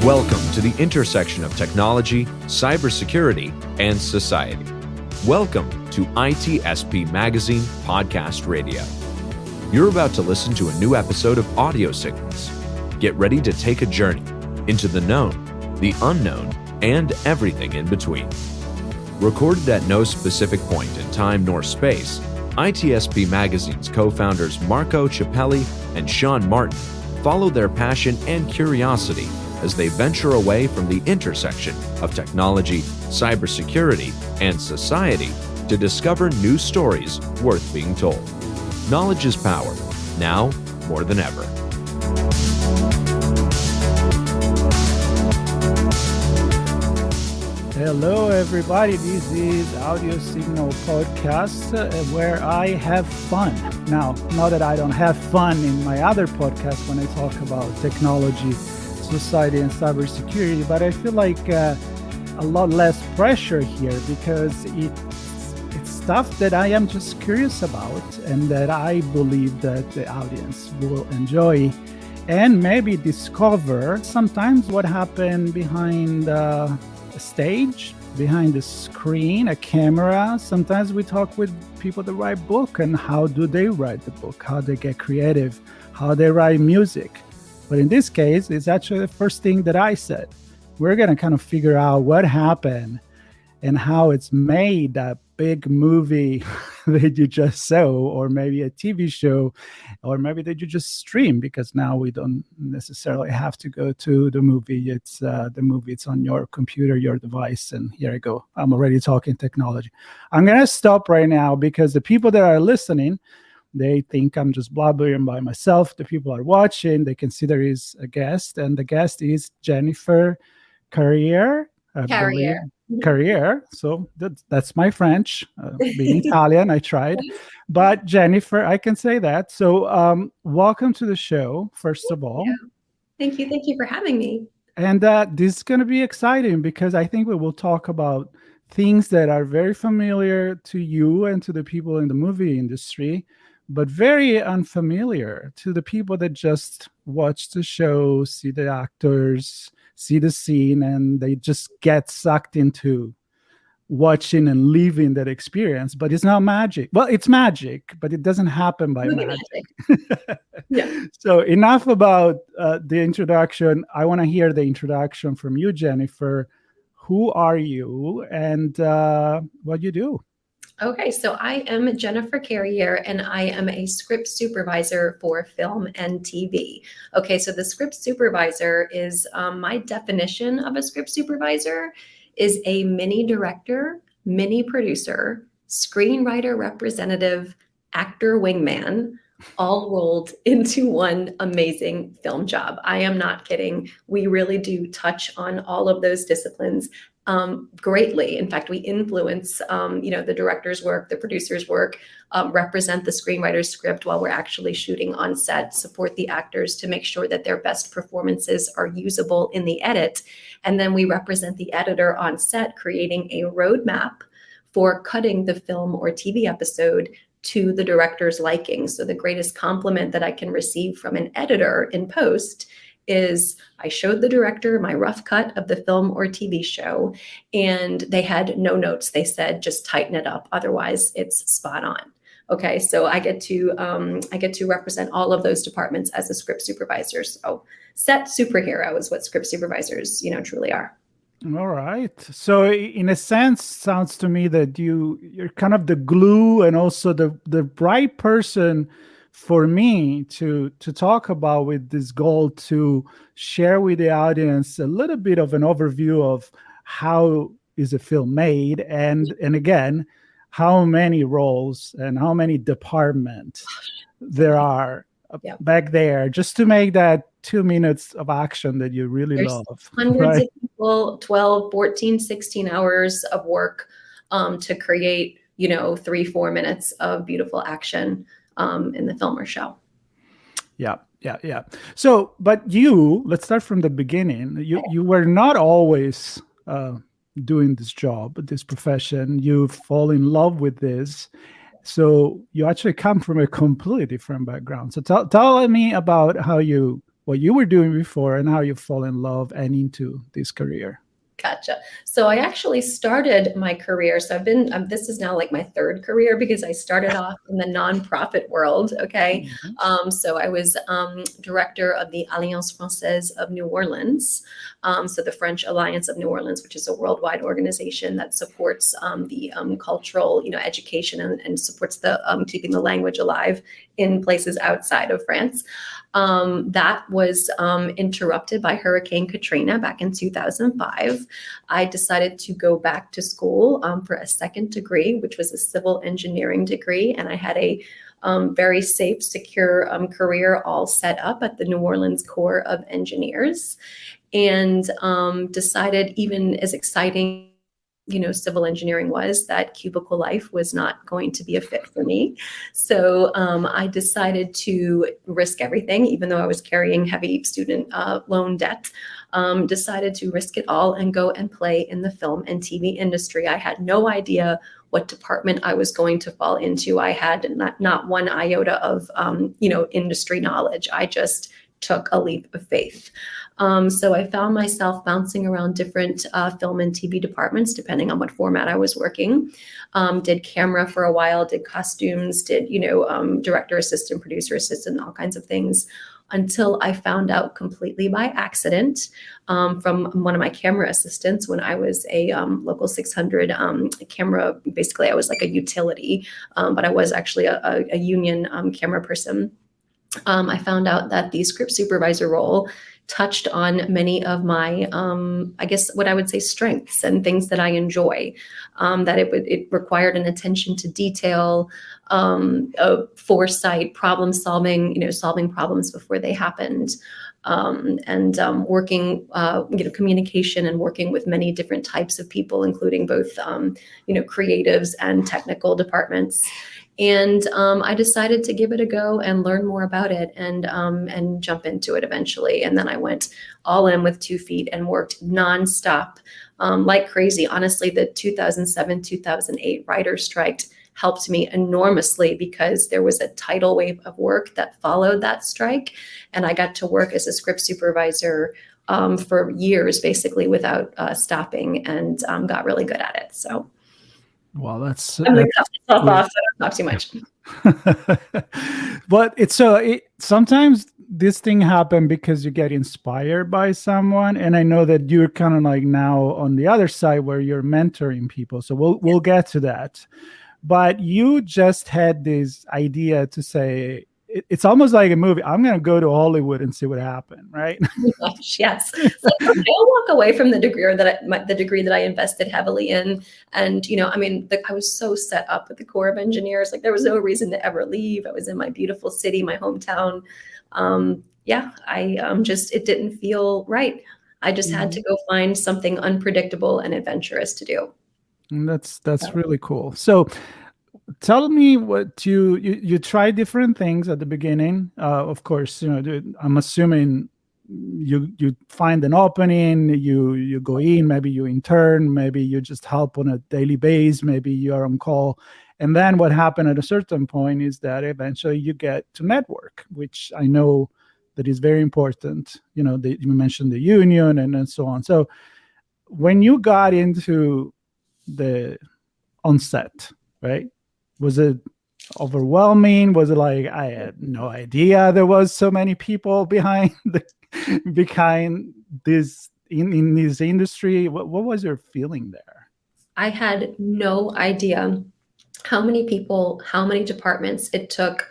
Welcome to the intersection of technology, cybersecurity, and society. Welcome to ITSP Magazine Podcast Radio. You're about to listen to a new episode of Audio Signals. Get ready to take a journey into the known, the unknown, and everything in between. Recorded at no specific point in time nor space, ITSP Magazine's co-founders Marco Ciappelli and Sean Martin follow their passion and curiosity as they venture away from the intersection of technology, cybersecurity, and society to discover new stories worth being told. Knowledge is power, now more than ever. Hello, everybody. This is Audio Signal Podcast, where I have fun. Now, not that I don't have fun in my other podcasts when I talk about technology, society, and cybersecurity, but I feel like a lot less pressure here because it's stuff that I am just curious about and that I believe that the audience will enjoy and maybe discover sometimes what happened behind a stage, behind the screen, a camera. Sometimes we talk with people that write book and how do they write the book, how they get creative, how they write music. But in this case, it's actually the first thing that I said. We're going to kind of figure out what happened and how it's made that big movie that you just saw, or maybe a TV show, or maybe that you just stream, because now we don't necessarily have to go to the movie. It's the movie, it's on your computer, your device, and here I go. I'm already talking technology. I'm going to stop right now because the people that are listening, they think I'm just blabbering by myself. The people are watching, they consider he's a guest, and the guest is Jennifer Carriere. Carriere. So that's my French. Being Italian, I tried. But Jennifer, I can say that. So welcome to the show, first of all. Thank you. Thank you for having me. And this is going to be exciting because I think we will talk about things that are very familiar to you and to the people in the movie industry, but very unfamiliar to the people that just watch the show, see the actors, see the scene, and they just get sucked into watching and living that experience. But it's not magic. Well, it's magic, but it doesn't happen by magic. Yeah. So enough about the introduction. I want to hear the introduction from you, Jennifer. Who are you and what you do? Okay, so I am Jennifer Carriere, and I am a script supervisor for film and TV. Okay, so the script supervisor is my definition of a script supervisor is a mini director, mini producer, screenwriter representative, actor wingman, all rolled into one amazing film job. I am not kidding. We really do touch on all of those disciplines greatly. In fact, we influence, the director's work, the producer's work, represent the screenwriter's script while we're actually shooting on set, support the actors to make sure that their best performances are usable in the edit. And then we represent the editor on set, creating a roadmap for cutting the film or TV episode to the director's liking. So the greatest compliment that I can receive from an editor in post is I showed the director my rough cut of the film or TV show, and they had no notes. They said, just tighten it up. Otherwise, it's spot on. Okay, so I get to represent all of those departments as a script supervisor. So set superhero is what script supervisors, truly are. All right. So in a sense, sounds to me that you're kind of the glue and also the right person for me to talk about, with this goal to share with the audience a little bit of an overview of how is a film made, and again, how many roles and how many departments there are back there, just to make that 2 minutes of action that you really love. Hundreds of people, 12, 14, 16 hours of work to create, 3-4 minutes of beautiful action in the film or show. Yeah. So, but let's start from the beginning. You were not always doing this job, this profession. You fall in love with this. So you actually come from a completely different background. So tell me about how you what you were doing before and how you fall in love and into this career. Gotcha. So I actually started my career. So I've been, this is now like my third career because I started off in the nonprofit world. Okay. So I was director of the Alliance Française of New Orleans. So the French Alliance of New Orleans, which is a worldwide organization that supports the cultural, education and supports the keeping the language alive in places outside of France. That was interrupted by Hurricane Katrina back in 2005. I decided to go back to school for a second degree, which was a civil engineering degree. And I had a very safe, secure career all set up at the New Orleans Corps of Engineers, and decided, even as exciting civil engineering was, that cubicle life was not going to be a fit for me. So I decided to risk everything, even though I was carrying heavy student loan debt. Decided to risk it all and go and play in the film and TV industry. I had no idea what department I was going to fall into. I had not one iota of industry knowledge. I just took a leap of faith. So I found myself bouncing around different film and TV departments, depending on what format I was working. Did camera for a while, did costumes, did, director assistant, producer assistant, all kinds of things, until I found out completely by accident from one of my camera assistants when I was a local 600 camera. Basically, I was like a utility, but I was actually a union camera person. I found out that the script supervisor role touched on many of my, I guess what I would say, strengths and things that I enjoy, that it required an attention to detail, a foresight, problem solving, solving problems before they happened, and working, communication and working with many different types of people, including both, creatives and technical departments. And I decided to give it a go and learn more about it and jump into it eventually. And then I went all in with 2 feet and worked nonstop like crazy. Honestly, the 2007-2008 writer's strike helped me enormously because there was a tidal wave of work that followed that strike. And I got to work as a script supervisor for years, basically without stopping, and got really good at it. So. Well, that's I'm going to cut myself off so I don't talk too much. But sometimes this thing happen because you get inspired by someone, and I know that you're kind of like now on the other side where you're mentoring people. So we'll get to that. But you just had this idea to say, it's almost like a movie. I'm going to go to Hollywood and see what happened, right? Yes. So I'll walk away from the degree that I invested heavily in. And, I was so set up with the Corps of Engineers. Like, there was no reason to ever leave. I was in my beautiful city, my hometown. It didn't feel right. I just had to go find something unpredictable and adventurous to do. And that's really cool. So tell me what you try different things at the beginning. Of course, I'm assuming you find an opening, you go in, maybe you intern, maybe you just help on a daily basis, maybe you're on call. And then what happened at a certain point is that eventually you get to network, which I know that is very important. You mentioned the union and so on. So when you got into the onset, right? Was it overwhelming? Was it like, I had no idea there was so many people behind this in this industry? What was your feeling there? I had no idea how many people, how many departments it took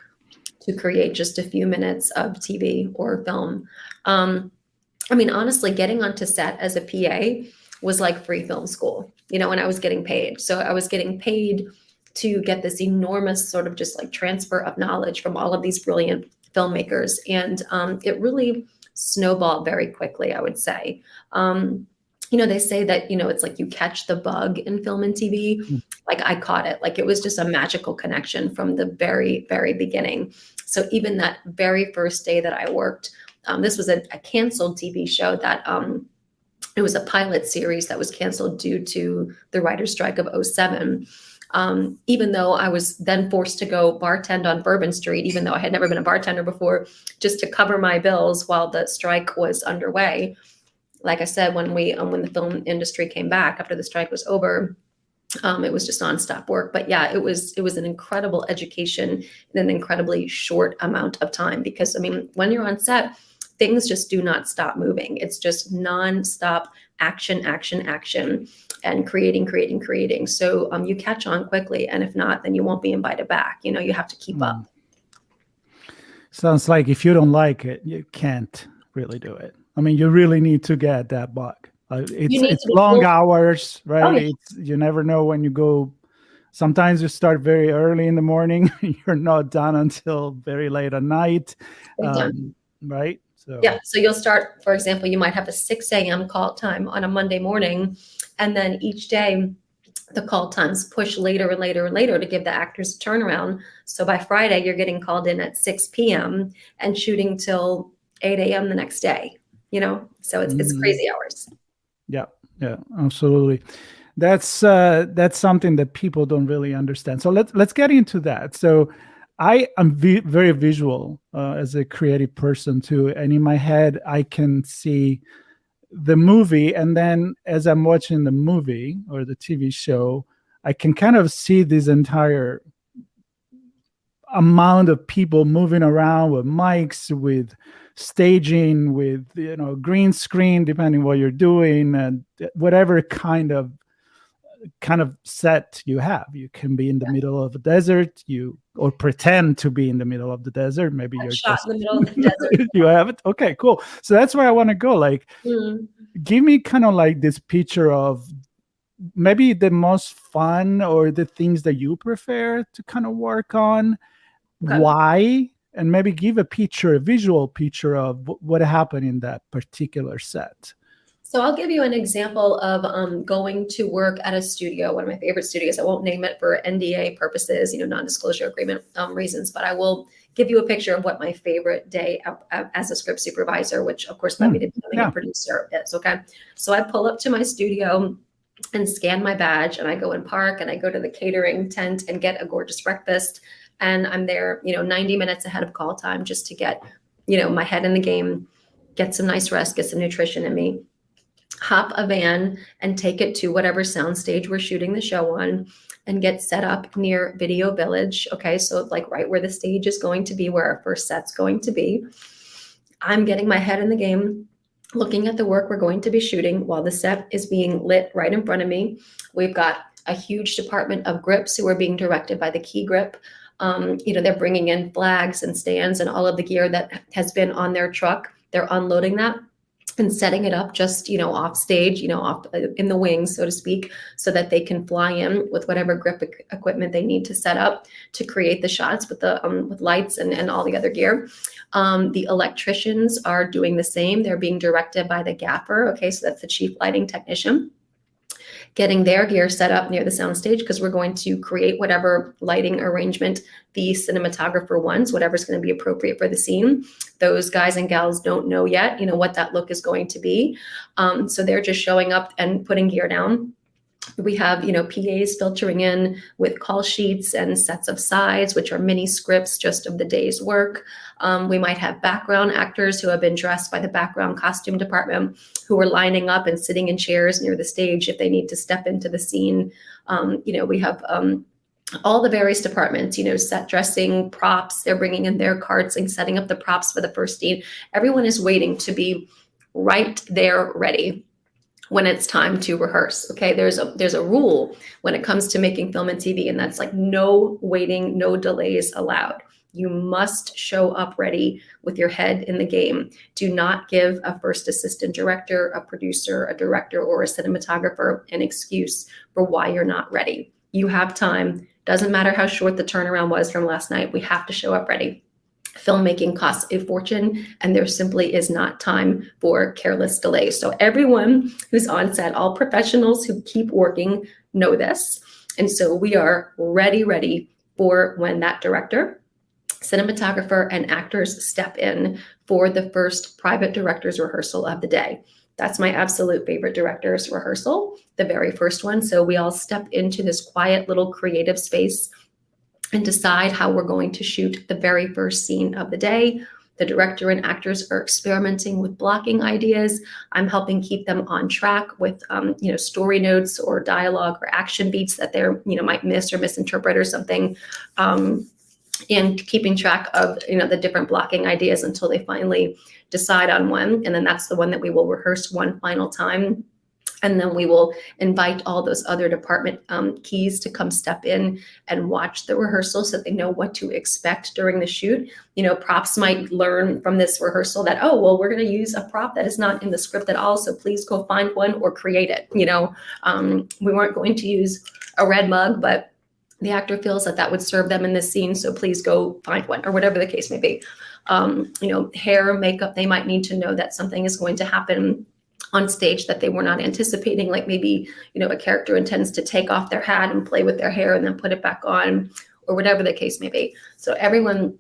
to create just a few minutes of TV or film. Honestly, getting onto set as a PA was like free film school, and I was getting paid. So I was getting paid to get this enormous sort of just like transfer of knowledge from all of these brilliant filmmakers. And it really snowballed very quickly, I would say. They say that, it's like you catch the bug in film and TV. Like, I caught it. Like, it was just a magical connection from the very, very beginning. So even that very first day that I worked, this was a canceled TV show that it was a pilot series that was canceled due to the writer's strike of 2007. Even though I was then forced to go bartend on Bourbon Street, even though I had never been a bartender before, just to cover my bills while the strike was underway. Like I said, when the film industry came back after the strike was over, it was just nonstop work. But yeah, it was an incredible education in an incredibly short amount of time, because I mean, when you're on set, things just do not stop moving. It's just nonstop action, action, action, and creating. So you catch on quickly, and if not, then you won't be invited back. You know, you have to keep up. Sounds like if you don't like it, you can't really do it. I mean, you really need to get that bug. It's long hours, right? Oh, yeah. You never know when you go. Sometimes you start very early in the morning. You're not done until very late at night, right? So yeah. So you'll start, for example, you might have a 6 a.m. call time on a Monday morning, and then each day the call times push later and later and later to give the actors a turnaround. So by Friday, you're getting called in at 6 p.m. and shooting till 8 a.m. the next day. You know, so it's crazy hours. Yeah, absolutely. That's something that people don't really understand. So let's get into that. So I am very visual as a creative person too, and in my head I can see the movie, and then as I'm watching the movie or the TV show, I can kind of see this entire amount of people moving around with mics, with staging, with green screen, depending what you're doing, and whatever kind of set you have. You can be in the middle of a desert, or pretend to be in the middle of the desert. Maybe you're shot in the middle of the desert. You have it. Okay, cool. So that's where I want to go. Like, give me kind of like this picture of maybe the most fun or the things that you prefer to kind of work on. Okay. Why? And maybe give a visual picture of what happened in that particular set. So I'll give you an example of going to work at a studio, one of my favorite studios. I won't name it for NDA purposes, non-disclosure agreement reasons, but I will give you a picture of what my favorite day as a script supervisor, which of course led me to becoming a producer, is. Okay. So I pull up to my studio and scan my badge, and I go and park, and I go to the catering tent and get a gorgeous breakfast. And I'm there, 90 minutes ahead of call time, just to get, my head in the game, get some nice rest, get some nutrition in me, hop a van and take it to whatever soundstage we're shooting the show on, and get set up near Video Village. Okay. So like right where the stage is going to be, where our first set's going to be. I'm getting my head in the game, looking at the work we're going to be shooting while the set is being lit right in front of me. We've got a huge department of grips who are being directed by the key grip. They're bringing in flags and stands and all of the gear that has been on their truck. They're unloading that and setting it up just, off stage, off in the wings, so to speak, so that they can fly in with whatever grip equipment they need to set up to create the shots with the with lights and all the other gear. The electricians are doing the same. They're being directed by the gaffer. Okay, so that's the chief lighting technician, getting their gear set up near the soundstage, because we're going to create whatever lighting arrangement the cinematographer wants, whatever's going to be appropriate for the scene. Those guys and gals don't know yet, what that look is going to be. So they're just showing up and putting gear down. We have, PAs filtering in with call sheets and sets of sides, which are mini scripts just of the day's work. We might have background actors who have been dressed by the background costume department, who are lining up and sitting in chairs near the stage if they need to step into the scene. We have all the various departments, set dressing, props. They're bringing in their carts and setting up the props for the first scene. Everyone is waiting to be right there ready when it's time to rehearse. Okay, there's a rule when it comes to making film and TV, and that's like no waiting, no delays allowed. You must show up ready with your head in the game. Do not give a first assistant director, a producer, a director, or a cinematographer an excuse for why you're not ready. You have time. Doesn't matter how short the turnaround was from last night. We have to show up ready. Filmmaking costs a fortune, and there simply is not time for careless delays. So everyone who's on set, all professionals who keep working, know this. And so we are ready for when that director, cinematographer, and actors step in for the first private director's rehearsal of the day. That's my absolute favorite director's rehearsal, the very first one. So we all step into this quiet little creative space and decide how we're going to shoot the very first scene of the day. The director and actors are experimenting with blocking ideas. I'm helping keep them on track with, story notes or dialogue or action beats that they're, might miss or misinterpret or something, and keeping track of, the different blocking ideas until they finally decide on one. And then that's the one that we will rehearse one final time. And then we will invite all those other department keys to come step in and watch the rehearsal so they know what to expect during the shoot. Props might learn from this rehearsal that, oh, well, we're going to use a prop that is not in the script at all. So please go find one or create it. We weren't going to use a red mug, but the actor feels that would serve them in this scene. So please go find one, or whatever the case may be. Hair, makeup, they might need to know that something is going to happen on stage that they were not anticipating, like maybe, a character intends to take off their hat and play with their hair and then put it back on, or whatever the case may be. So everyone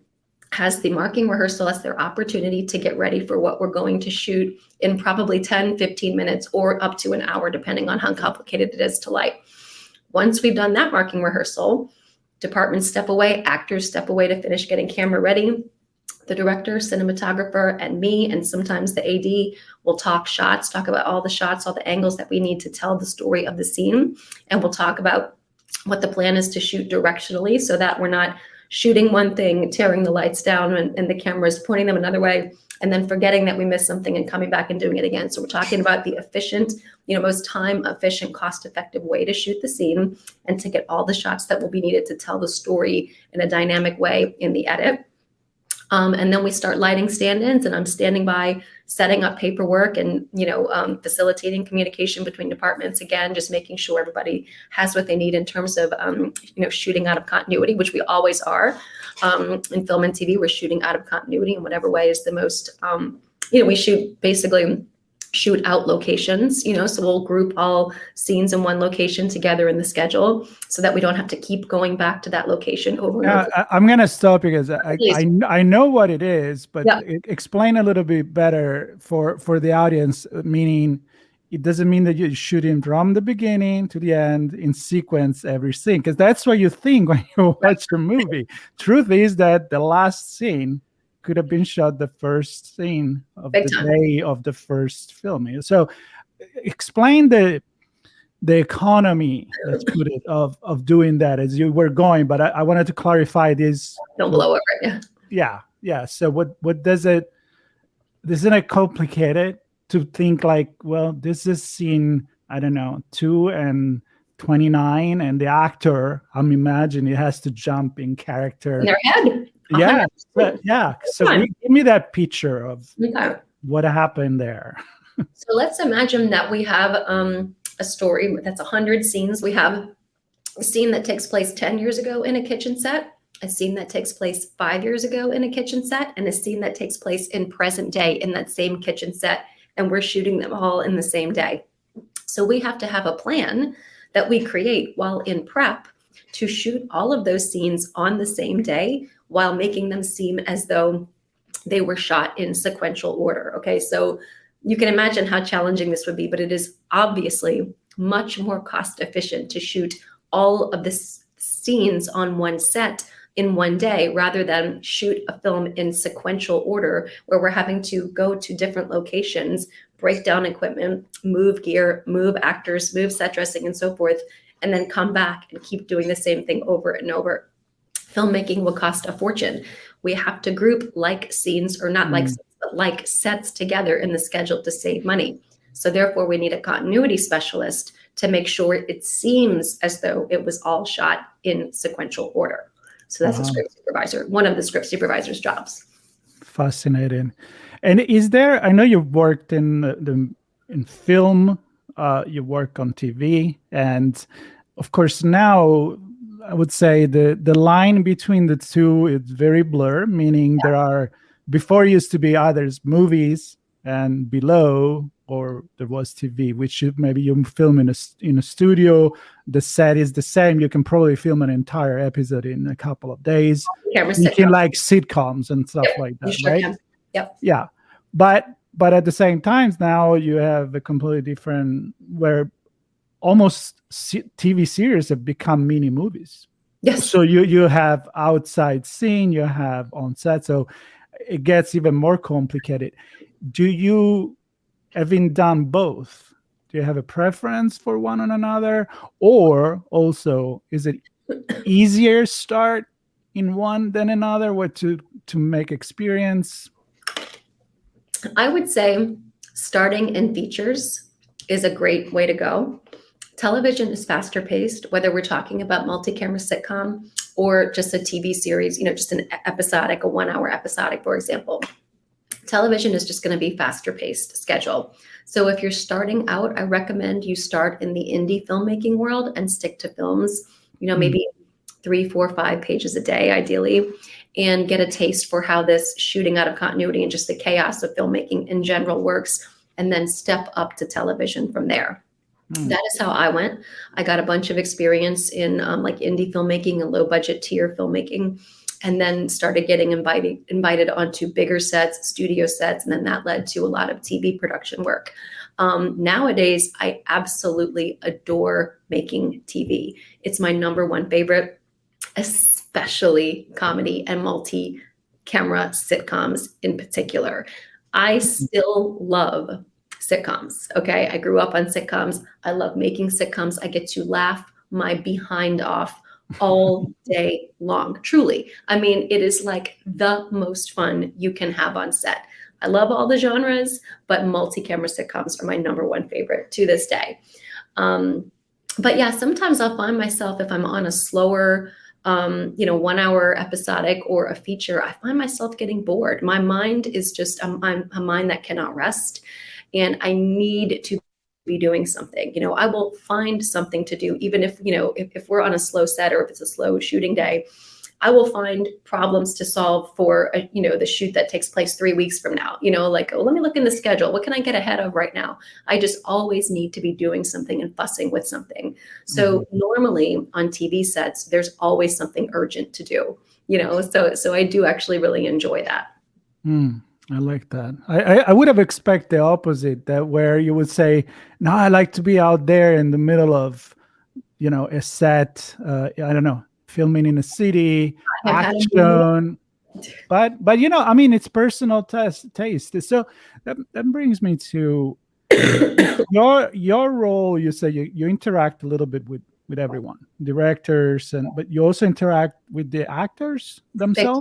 has the marking rehearsal as their opportunity to get ready for what we're going to shoot in probably 10, 15 minutes or up to an hour, depending on how complicated it is to light. Once we've done that marking rehearsal, departments step away, actors step away to finish getting camera ready. The director, cinematographer, and me, and sometimes the AD will talk about all the shots, all the angles that we need to tell the story of the scene. And we'll talk about what the plan is to shoot directionally so that we're not shooting one thing, tearing the lights down and the camera is pointing them another way, and then forgetting that we missed something and coming back and doing it again. So we're talking about the efficient, most time efficient, cost-effective way to shoot the scene and to get all the shots that will be needed to tell the story in a dynamic way in the edit. And then we start lighting stand-ins, and I'm standing by setting up paperwork and, facilitating communication between departments. Again, just making sure everybody has what they need in terms of, shooting out of continuity, which we always are. In film and TV, we're shooting out of continuity in whatever way is the most, we shoot out locations, so we'll group all scenes in one location together in the schedule so that we don't have to keep going back to that location over and over. I'm going to stop because I know what it is, but explain a little bit better for the audience, meaning it doesn't mean that you're shooting from the beginning to the end in sequence every scene, because that's what you think when you watch the movie. Truth is that the last scene could have been shot the first scene of the day of the first filming. So explain the economy, let's put it, of doing that as you were going, but I wanted to clarify this. Don't blow over it. Yeah. So what does it, isn't it complicated to think like, well, this is scene, I don't know, 2 and 29, and the actor, I'm imagining, it has to jump in character. In their head. Yeah. So give me that picture of what happened there. So let's imagine that we have a story that's 100 scenes. We have a scene that takes place 10 years ago in a kitchen set, a scene that takes place 5 years ago in a kitchen set, and a scene that takes place in present day in that same kitchen set. And we're shooting them all in the same day. So we have to have a plan that we create while in prep to shoot all of those scenes on the same day while making them seem as though they were shot in sequential order. Okay, so you can imagine how challenging this would be, but it is obviously much more cost efficient to shoot all of the scenes on one set in one day rather than shoot a film in sequential order where we're having to go to different locations, break down equipment, move gear, move actors, move set dressing and so forth, and then come back and keep doing the same thing over and over. Filmmaking will cost a fortune. We have to group like scenes, or not like scenes, but like sets together in the schedule to save money. So therefore, we need a continuity specialist to make sure it seems as though it was all shot in sequential order. So that's a script supervisor, one of the script supervisor's jobs. Fascinating. And is there, I know you've worked in film, you work on TV, and of course now I would say the line between the two is very blur, meaning there are, before used to be others movies and below, or there was TV, which maybe you film in a studio, the set is the same. You can probably film an entire episode in a couple of days. You can like sitcoms and stuff like that, right? Yep. Yeah. But but at the same time, now you have a completely different, where almost TV series have become mini movies. Yes. So you have outside scene, you have on set, so it gets even more complicated. Do you, having done both, do you have a preference for one or another, or also is it easier start in one than another, what to make experience? I would say starting in features is a great way to go. Television is faster paced, whether we're talking about multi-camera sitcom or just a TV series, just an episodic, a 1 hour episodic, for example. Television is just going to be faster paced schedule. So if you're starting out, I recommend you start in the indie filmmaking world and stick to films, maybe 3, 4, 5 pages a day, ideally, and get a taste for how this shooting out of continuity and just the chaos of filmmaking in general works, and then step up to television from there. That is how I went. I got a bunch of experience in like indie filmmaking and low budget tier filmmaking, and then started getting invited onto bigger sets, studio sets, and then that led to a lot of TV production work. Nowadays, I absolutely adore making TV. It's my number one favorite, especially comedy and multi-camera sitcoms in particular. I still love sitcoms. Okay. I grew up on sitcoms. I love making sitcoms. I get to laugh my behind off all day long. Truly. I mean, it is like the most fun you can have on set. I love all the genres, but multi-camera sitcoms are my number one favorite to this day. But yeah, sometimes I'll find myself, if I'm on a slower, 1 hour episodic or a feature, I find myself getting bored. My mind is just a mind that cannot rest. And I need to be doing something. I will find something to do, even if, if we're on a slow set or if it's a slow shooting day, I will find problems to solve for, the shoot that takes place 3 weeks from now, like, oh, let me look in the schedule. What can I get ahead of right now? I just always need to be doing something and fussing with something. So normally on TV sets, there's always something urgent to do, so I do actually really enjoy that. I like that. I would have expected the opposite, that where you would say, no, I like to be out there in the middle of, a set, I don't know, filming in a city, action. But I mean, it's personal taste. So that brings me to your role. You say you interact a little bit with everyone, directors, but you also interact with the actors themselves.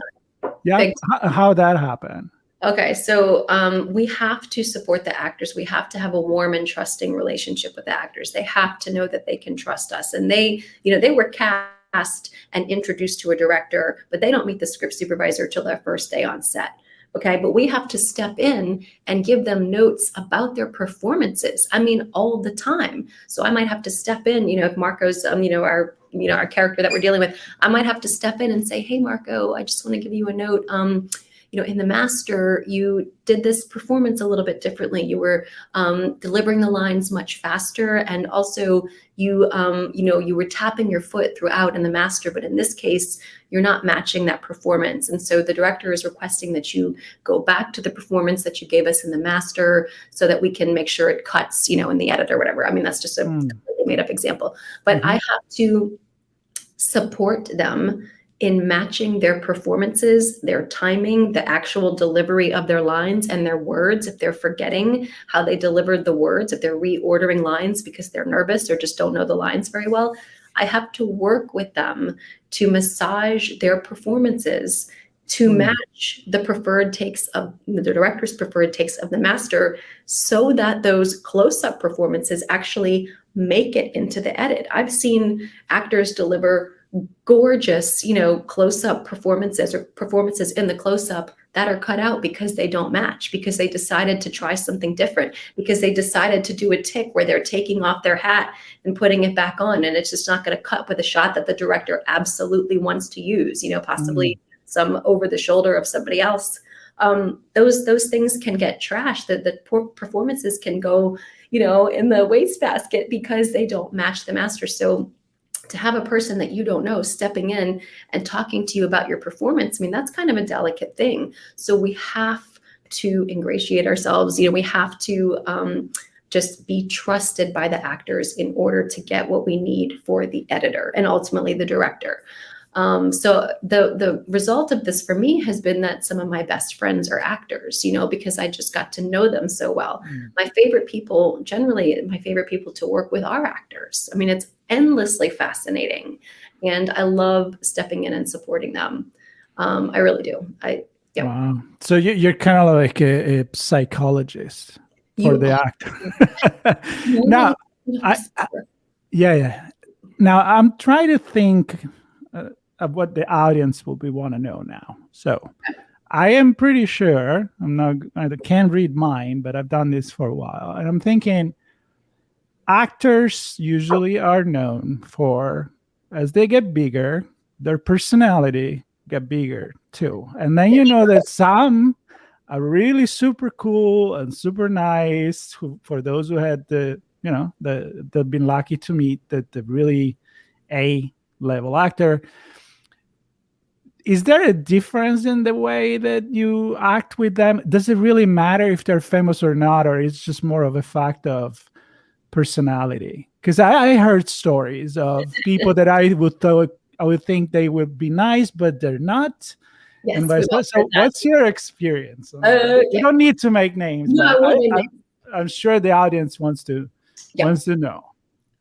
Yeah, how that happened? Okay, so we have to support the actors. We have to have a warm and trusting relationship with the actors. They have to know that they can trust us. And they were cast and introduced to a director, but they don't meet the script supervisor till their first day on set. Okay, but we have to step in and give them notes about their performances. I mean, all the time. So I might have to step in, if Marco's, our character that we're dealing with, I might have to step in and say, hey, Marco, I just want to give you a note. In the master, you did this performance a little bit differently. You were delivering the lines much faster, and also you were tapping your foot throughout in the master. But in this case, you're not matching that performance, and so the director is requesting that you go back to the performance that you gave us in the master, so that we can make sure it cuts, in the edit or whatever. I mean, that's just a made up example, but I have to support them in matching their performances, their timing, the actual delivery of their lines and their words. If they're forgetting how they delivered the words, if they're reordering lines because they're nervous or just don't know the lines very well, I have to work with them to massage their performances to match the preferred takes of the director's preferred takes of the master, so that those close-up performances actually make it into the edit. I've seen actors deliver gorgeous, close-up performances or performances in the close-up that are cut out because they don't match, because they decided to try something different, because they decided to do a tick where they're taking off their hat and putting it back on, and it's just not going to cut with a shot that the director absolutely wants to use, possibly some over the shoulder of somebody else. Those things can get trashed. The poor performances can go, in the wastebasket because they don't match the master. So to have a person that you don't know stepping in and talking to you about your performance, I mean, that's kind of a delicate thing. So we have to ingratiate ourselves. We have to just be trusted by the actors in order to get what we need for the editor and ultimately the director. So the result of this for me has been that some of my best friends are actors, because I just got to know them so well. My favorite people to work with are actors. I mean, it's endlessly fascinating, and I love stepping in and supporting them. I really do. Yeah. Wow. So you're kind of like a psychologist for the actor. Now, yeah. Now I'm trying to think of what the audience will want to know now. So I am pretty sure I can't read mine, but I've done this for a while, and I'm thinking actors usually are known for, as they get bigger, their personality get bigger too. And then that some are really super cool and super nice, for those who had they've been lucky to meet the really A-level actor. Is there a difference in the way that you act with them? Does it really matter if they're famous or not, or it's just more of a fact of personality? Because I heard stories of people that I would think they would be nice, but they're not. Yes, and vice versa. So what's your experience? Okay. You don't need to make names. No, but I'm sure the audience wants to know.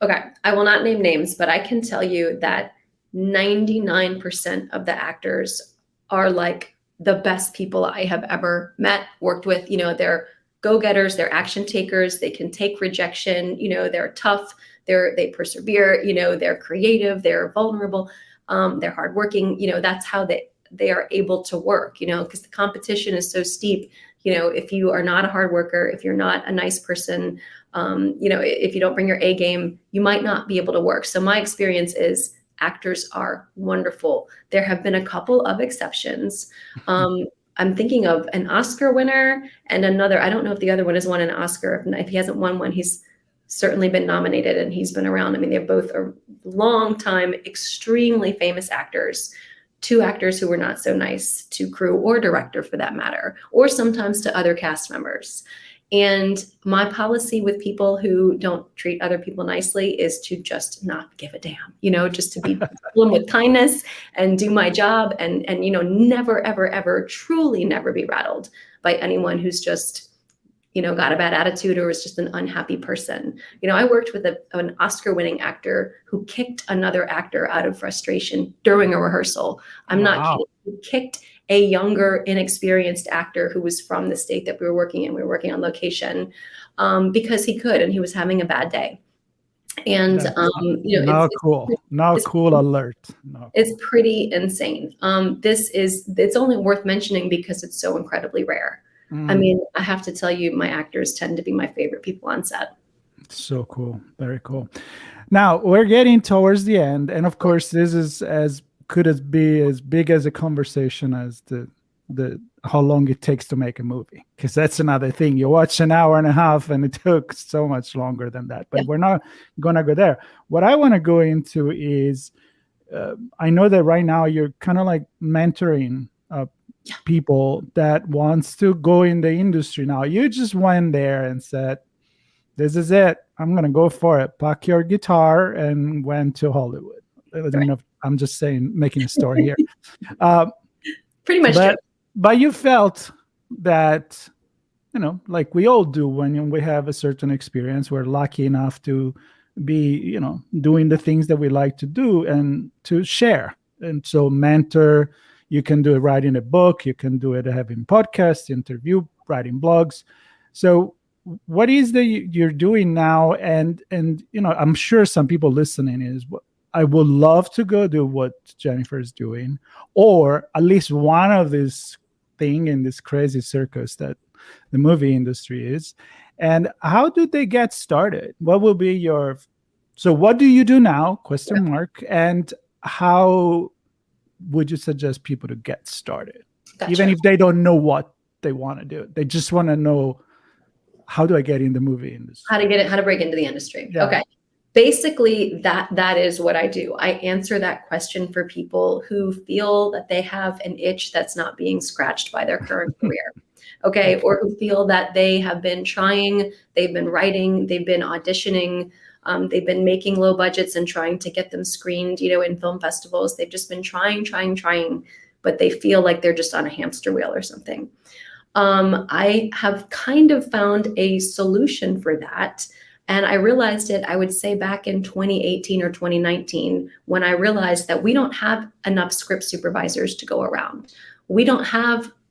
Okay. I will not name names, but I can tell you that 99% of the actors are like the best people I have ever met, worked with. They're go-getters, they're action takers, they can take rejection, they're tough, they persevere, they're creative, they're vulnerable, they're hardworking. That's how they are able to work, because the competition is so steep. If you are not a hard worker, if you're not a nice person, if you don't bring your A game, you might not be able to work. So my experience is actors are wonderful. There have been a couple of exceptions. I'm thinking of an Oscar winner and another. I don't know if the other one has won an Oscar. If he hasn't won one, he's certainly been nominated and he's been around. I mean, they're both a long time, extremely famous actors. Two actors who were not so nice to crew or director, for that matter, or sometimes to other cast members. And my policy with people who don't treat other people nicely is to just not give a damn, just to be them with kindness and do my job and never, ever, ever, truly never be rattled by anyone who's just, got a bad attitude or is just an unhappy person. I worked with an Oscar-winning actor who kicked another actor out of frustration during a rehearsal. I'm not kidding. He kicked a younger, inexperienced actor who was from the state that we were working in. We were working on location because he could, and he was having a bad day. And cool alert. It's pretty insane. It's only worth mentioning because it's so incredibly rare. I mean, I have to tell you, my actors tend to be my favorite people on set. So cool. Very cool. Now we're getting towards the end. And of course, this is could be as big as a conversation as the how long it takes to make a movie. Because that's another thing. You watch an hour and a half and it took so much longer than that. But we're not going to go there. What I want to go into is, I know that right now you're kind of like mentoring people that wants to go in the industry. Now you just went there and said, this is it, I'm going to go for it, pack your guitar, and went to Hollywood. I don't know if I'm just making a story here. Pretty much true. But you felt that, like we all do when we have a certain experience, we're lucky enough to be, doing the things that we like to do and to share. And so mentor, you can do it writing a book, you can do it having podcasts, interview, writing blogs. So what is you're doing now? And I'm sure some people listening is, I would love to go do what Jennifer is doing, or at least one of this thing in this crazy circus that the movie industry is. And how do they get started? What will be so what do you do now? ? And how would you suggest people to get started? Gotcha. Even if they don't know what they want to do, they just want to know, how do I get in the movie industry? How to break into the industry. Yeah. Okay. Basically, that is what I do. I answer that question for people who feel that they have an itch that's not being scratched by their current career. okay, or who feel that they have been trying, they've been writing, they've been auditioning, they've been making low budgets and trying to get them screened, in film festivals. They've just been trying, but they feel like they're just on a hamster wheel or something. I have kind of found a solution for that. And I realized it, I would say back in 2018 or 2019, when I realized that we don't have enough script supervisors to go around.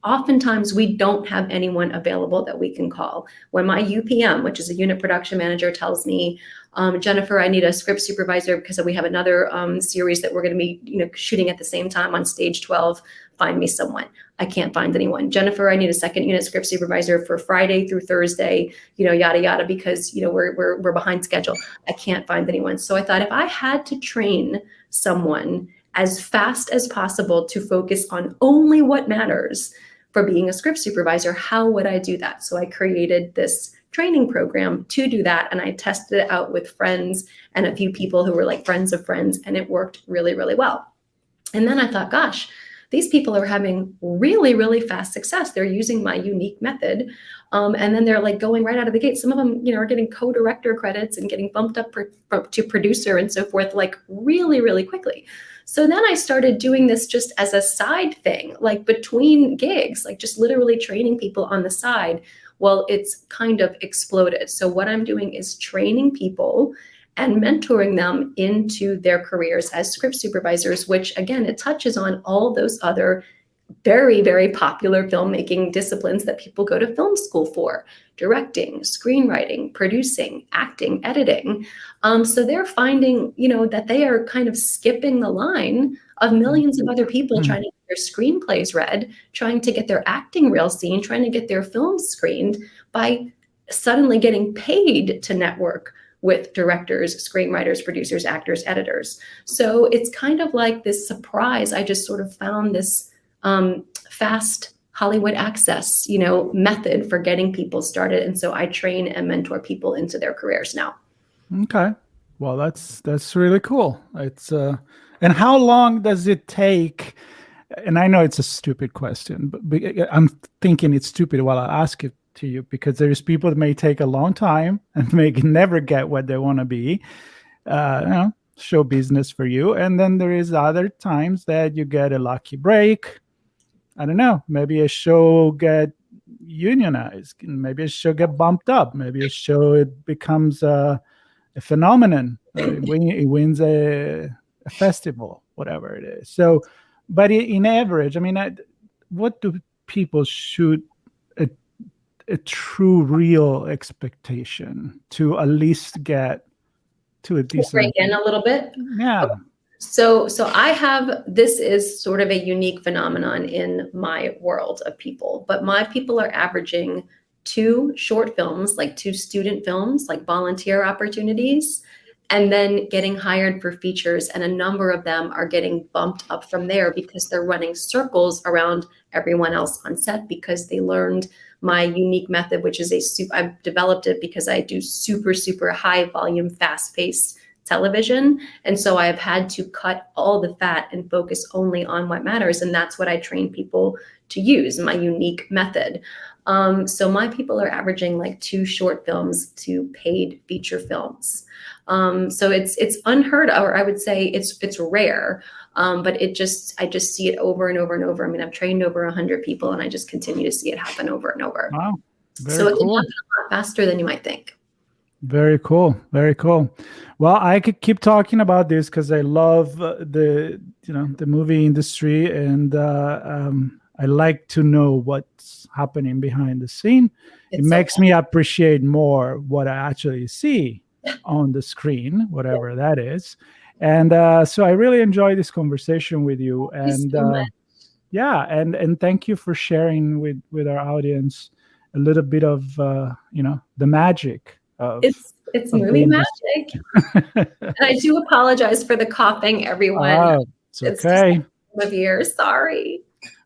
Oftentimes we don't have anyone available that we can call. When my UPM, which is a unit production manager, tells me, Jennifer, I need a script supervisor because we have another series that we're going to be shooting at the same time on stage 12, find me someone. I can't find anyone. Jennifer, I need a second unit script supervisor for Friday through Thursday, yada, yada, because, we're behind schedule. I can't find anyone. So I thought if I had to train someone as fast as possible to focus on only what matters for being a script supervisor, how would I do that? So I created this training program to do that. And I tested it out with friends and a few people who were like friends of friends, and it worked really, really well. And then I thought, gosh, these people are having really, really fast success. They're using my unique method. And then they're like going right out of the gate. Some of them, are getting co-director credits and getting bumped up to producer and so forth, like really, really quickly. So then I started doing this just as a side thing, like between gigs, like just literally training people on the side. Well, it's kind of exploded. So what I'm doing is training people and mentoring them into their careers as script supervisors, which again, it touches on all those other very, very popular filmmaking disciplines that people go to film school for: directing, screenwriting, producing, acting, editing. So they're finding, that they are kind of skipping the line of millions of other people trying to get their screenplays read, trying to get their acting reel seen, trying to get their films screened by suddenly getting paid to network with directors, screenwriters, producers, actors, editors. So it's kind of like this surprise. I just sort of found this fast Hollywood access, method for getting people started. And so I train and mentor people into their careers now. Okay. Well, that's really cool. It's and how long does it take? And I know it's a stupid question, but I'm thinking it's stupid while I ask it to you, because there's people that may take a long time and may never get what they want to be, show business for you. And then there is other times that you get a lucky break. I don't know, maybe a show get unionized, maybe a show get bumped up, maybe a show it becomes a phenomenon, it wins a festival, whatever it is. So, but in average, I mean, what do people shoot a true, real expectation to at least get to a decent break in a little bit? Yeah. Okay. So this is sort of a unique phenomenon in my world of people, but my people are averaging 2 short films, like 2 student films, like volunteer opportunities, and then getting hired for features. And a number of them are getting bumped up from there because they're running circles around everyone else on set because they learned my unique method, which is I've developed it because I do super, super high volume, fast paced television. And so I have had to cut all the fat and focus only on what matters. And that's what I train people to use, my unique method. So my people are averaging like 2 short films to paid feature films. So it's unheard of, or I would say it's rare. But I just see it over and over and over. I mean, I've trained over 100 people and I just continue to see it happen over and over. Wow. So it can happen a lot faster than you might think. Very cool. Very cool. Well, I could keep talking about this because I love the movie industry, and I like to know what's happening behind the scene. It makes me appreciate more what I actually see on the screen, whatever that is. And so I really enjoyed this conversation with you. And and thank you for sharing with our audience a little bit of the magic of it's movie magic. And I do apologize for the coughing, everyone. Oh, it's okay. Of years, sorry.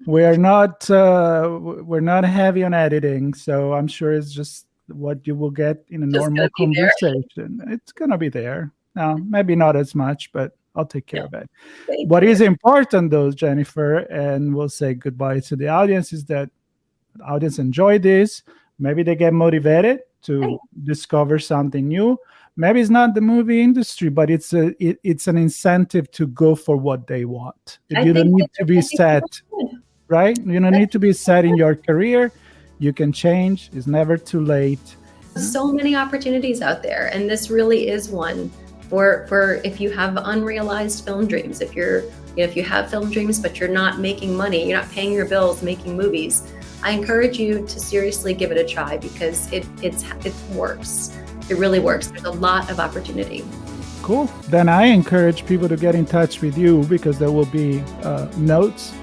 We're not heavy on editing, so I'm sure it's just what you will get in a normal conversation. It's gonna be there. No, maybe not as much, but I'll take care of it. What is important, though, Jennifer, and we'll say goodbye to the audience, is that audience enjoy this. Maybe they get motivated to Right. discover something new. Maybe it's not the movie industry, but it's an incentive to go for what they want. I You don't think need that to be I think that's set, good. right? You don't need to be set in your career. You can change. It's never too late. So many opportunities out there, and this really is one for if you have unrealized film dreams. If you have film dreams but you're not making money, you're not paying your bills making movies, I encourage you to seriously give it a try, because it works. It really works. There's a lot of opportunity. Cool. Then I encourage people to get in touch with you, because there will be notes,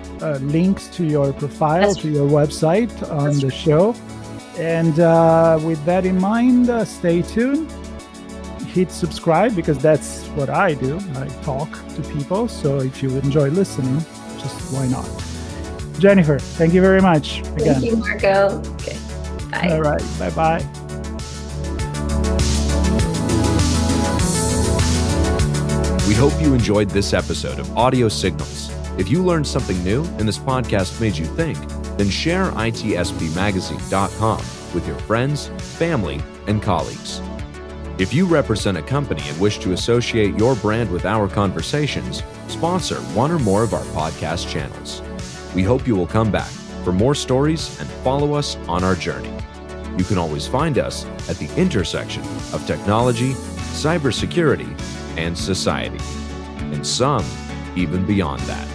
links to your profile, That's to your website on the show. And with that in mind, stay tuned. Hit subscribe, because that's what I do. I talk to people. So if you enjoy listening, just why not? Jennifer, thank you very much again. Thank you, Marco. Okay. Bye. All right. Bye-bye. We hope you enjoyed this episode of Audio Signals. If you learned something new and this podcast made you think, then share itspmagazine.com with your friends, family, and colleagues. If you represent a company and wish to associate your brand with our conversations, sponsor one or more of our podcast channels. We hope you will come back for more stories and follow us on our journey. You can always find us at the intersection of technology, cybersecurity, and society, and some even beyond that.